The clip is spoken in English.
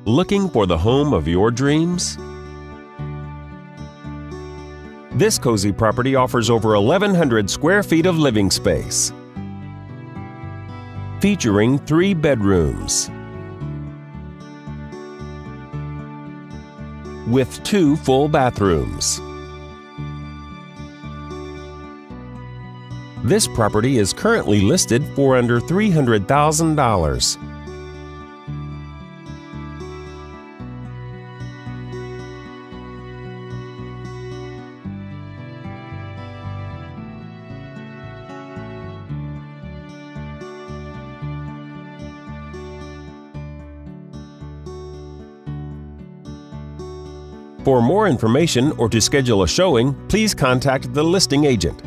Looking for the home of your dreams? This cozy property offers over 1,100 square feet of living space, featuring 3 bedrooms with 2 full bathrooms. This property is currently listed for under $300,000. For more information or to schedule a showing, please contact the listing agent.